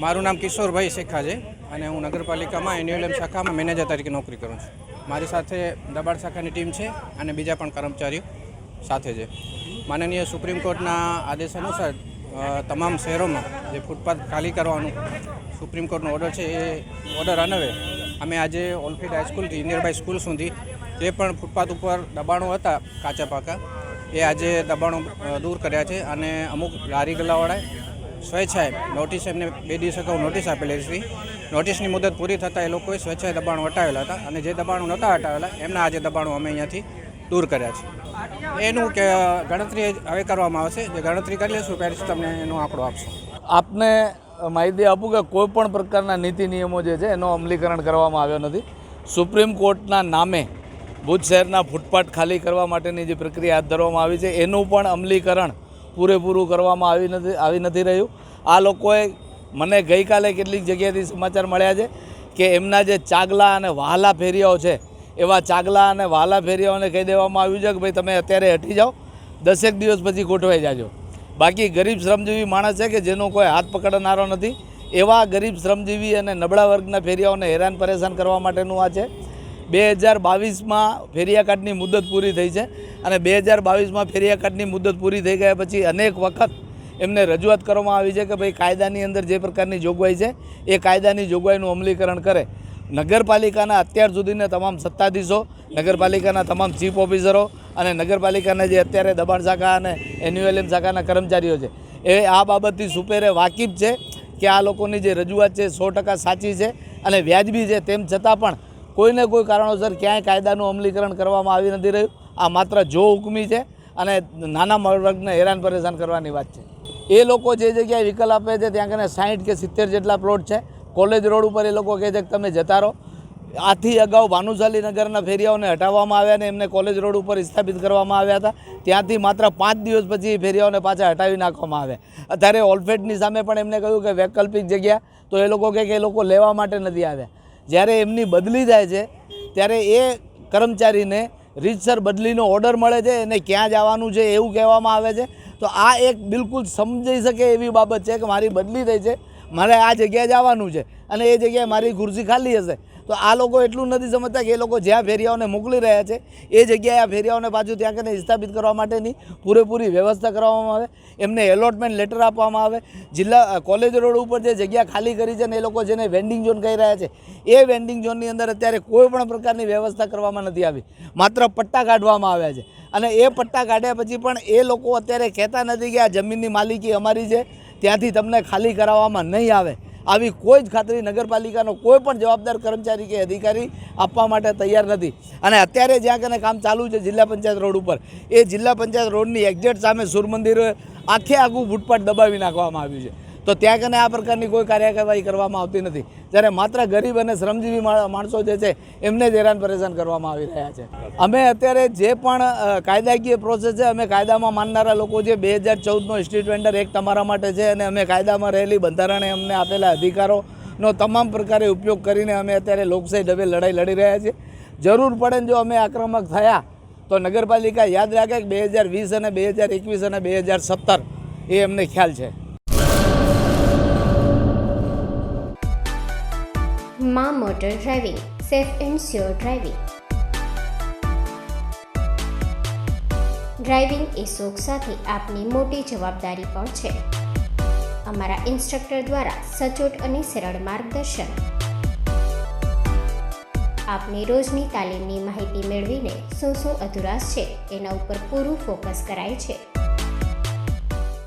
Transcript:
મારું નામ કિશોરભાઈ શેખા છે અને હું નગરપાલિકામાં એન્યુઅલએમ શાખામાં મેનેજર તરીકે નોકરી કરું છું. મારી સાથે દબાણ શાખાની ટીમ છે અને બીજા પણ કર્મચારીઓ સાથે છે. માનનીય સુપ્રીમ કોર્ટના આદેશ અનુસાર તમામ શહેરોમાં જે ફૂટપાથ ખાલી કરવાનું સુપ્રીમ કોર્ટનો ઓર્ડર છે એ ઓર્ડર અન્વયે અમે આજે ઓલફિડ હાઈસ્કૂલથી નિયરબાય સ્કૂલ સુધી જે પણ ફૂટપાથ ઉપર દબાણો હતા કાચા પાકા એ આજે દબાણો દૂર કર્યા છે અને અમુક લારી ગલ્લાવાળાએ સ્વેચ્છાએ નોટિસ એમને 2 દિવસ અગાઉ નોટિસ આપેલી હતી. નોટિસની મુદત પૂરી થતાં એ લોકોએ સ્વેચ્છાએ દબાણો હટાવેલા હતા અને જે દબાણો નહોતા હટાવેલા એમના આજે દબાણો અમે અહીંયાથી દૂર કર્યા છે. એનું કે ગણતરી હવે કરવામાં આવશે. જે ગણતરી કરી લઈશું ત્યારે તમને એનો આંકડો આપશું. આપને માહિતી આપું કે કોઈ પણ પ્રકારના નીતિ નિયમો જે છે એનો અમલીકરણ કરવામાં આવ્યો નથી. સુપ્રીમ કોર્ટના નામે ભુજ શહેરના ફૂટપાથ ખાલી કરવા માટેની જે પ્રક્રિયા હાથ ધરવામાં આવી છે એનું પણ અમલીકરણ પૂરેપૂરું કરવામાં આવી નથી રહ્યું. આ લોકોએ મને ગઈકાલે કેટલીક જગ્યાએથી સમાચાર મળ્યા છે કે એમના જે ચાગલા અને વહાલા ફેરિયાઓ છે એવા ચાગલા અને વહાલા ફેરિયાઓને કહી દેવામાં આવ્યું છે કે ભાઈ તમે અત્યારે હટી જાઓ, 10 દિવસ પછી ગોઠવાઈ જાજો. બાકી ગરીબ શ્રમજીવી માણસ છે કે જેનો કોઈ હાથ પકડનારો નથી, એવા ગરીબ શ્રમજીવી અને નબળા વર્ગના ફેરિયાઓને હેરાન પરેશાન કરવા માટેનું આ છે. 2022માં ફેરિયા કાર્ડની મુદત પૂરી થઈ છે અને 2022માં ફેરિયા કાર્ડની મુદત પૂરી થઈ ગયા પછી અનેક વખત એમને રજૂઆત કરવામાં આવી છે કે ભાઈ કાયદાની અંદર જે પ્રકારની જોગવાઈ છે એ કાયદાની જોગવાઈનું અમલીકરણ કરે. નગરપાલિકાના અત્યાર સુધીના તમામ સત્તાધીશો, નગરપાલિકાના તમામ ચીફ ઓફિસરો અને નગરપાલિકાના જે અત્યારે દબાણ શાખા અને એન્યુઅલએમ શાખાના કર્મચારીઓ છે એ આ બાબતથી સુપેરે વાકેફ છે કે આ લોકોની જે રજૂઆત છે 100% સાચી છે અને વ્યાજબી છે. તેમ છતાં પણ કોઈને કોઈ કારણોસર ક્યાંય કાયદાનું અમલીકરણ કરવામાં આવી નથી રહ્યું. આ માત્ર જો હુકમી છે અને નાના વર્ગને હેરાન પરેશાન કરવાની વાત છે. એ લોકો જે જગ્યાએ વિકલ્પ આપે છે ત્યાં કને 60 કે 70 જેટલા પ્લોટ છે. કોલેજ રોડ ઉપર એ લોકો કહે છે કે તમે જતા રહો. આથી અગાઉ ભાનુશાલી નગરના ફેરિયાઓને હટાવવામાં આવ્યા અને એમને કોલેજ રોડ ઉપર સ્થાપિત કરવામાં આવ્યા હતા. ત્યાંથી માત્ર 5 દિવસ પછી ફેરિયાઓને પાછા હટાવી નાખવામાં આવ્યા. અત્યારે ઓલફેટની સામે પણ એમને કહ્યું કે વૈકલ્પિક જગ્યા, તો એ લોકો કહે કે એ લોકો લેવા માટે નથી આવ્યા. જ્યારે એમની બદલી થાય છે ત્યારે એ કર્મચારીને રીતસર બદલીનો ઓર્ડર મળે છે, એને ક્યાં જવાનું છે એવું કહેવામાં આવે છે. તો આ એક બિલકુલ સમજી શકે એવી બાબત છે કે મારી બદલી થઈ છે, મારે આ જગ્યાએ જવાનું છે અને એ જગ્યાએ મારી ખુરશી ખાલી હશે. તો આ લોકો એટલું નથી સમજતા કે એ લોકો જ્યાં ફેરિયાઓને મોકલી રહ્યા છે એ જગ્યાએ આ ફેરિયાઓને પાછું ત્યાં કને સ્થાપિત કરવા માટેની પૂરેપૂરી વ્યવસ્થા કરવામાં આવે, એમને એલોટમેન્ટ લેટર આપવામાં આવે. જિલ્લા કોલેજ રોડ ઉપર જે જગ્યા ખાલી કરી છે ને એ લોકો જેને વેન્ડિંગ ઝોન કહી રહ્યા છે એ વેન્ડિંગ ઝોનની અંદર અત્યારે કોઈ પણ પ્રકારની વ્યવસ્થા કરવામાં નથી આવી. માત્ર પટ્ટા કાઢવામાં આવ્યા છે અને એ પટ્ટા કાઢ્યા પછી પણ એ લોકો અત્યારે કહેતા નથી કે આ જમીનની માલિકી અમારી છે, ત્યાંથી તમને ખાલી કરાવવામાં નહીં આવે. આવી કોઈ જ ખાતરી નગરપાલિકાનો કોઈ પણ જવાબદાર કર્મચારી કે અધિકારી આપવા માટે તૈયાર નથી. અને અત્યારે જ્યાં કને કામ ચાલુ છે જિલ્લા પંચાયત રોડ ઉપર, એ જિલ્લા પંચાયત રોડની એક્ઝેક્ટ સામે સૂર્યમંદિર આખું ફૂટપાથ દબાવી નાખવામાં આવ્યું છે. તો ત્યાં કને આ પ્રકારની કોઈ કાર્યવાહી કરવામાં આવતી નથી. જ્યારે માત્ર ગરીબ અને શ્રમજીવી માણસો જે છે એમને જ હેરાન પરેશાન કરવામાં આવી રહ્યા છે. અમે અત્યારે જે પણ કાયદાકીય પ્રોસેસ છે, અમે કાયદામાં માનનારા લોકો જે 2014નો સ્ટ્રીટ વેન્ડર એક્ટ અમારા માટે છે અને અમે કાયદામાં રહેલી બંધારણે અમને આપેલા અધિકારોનો તમામ પ્રકારે ઉપયોગ કરીને અમે અત્યારે લોકશાહી ઢબે લડાઈ લડી રહ્યા છીએ. જરૂર પડે ને જો અમે આક્રમક થયા તો નગરપાલિકા યાદ રાખે કે 2020 અને 2021 અને 2017 એ અમને ખ્યાલ છે. માં motor driving, safe and sure driving. Driving એ શોખ સાથે આપની મોટી જવાબદારી પણ છે. અમારા ઇન્સ્ટ્રક્ટર દ્વારા સચોટ અને સરળ માર્ગદર્શન. આપની રોજની તાલીમની માહિતી મેળવીને શું અધુરાશ છે એના ઉપર પૂરું ફોકસ કરાય છે.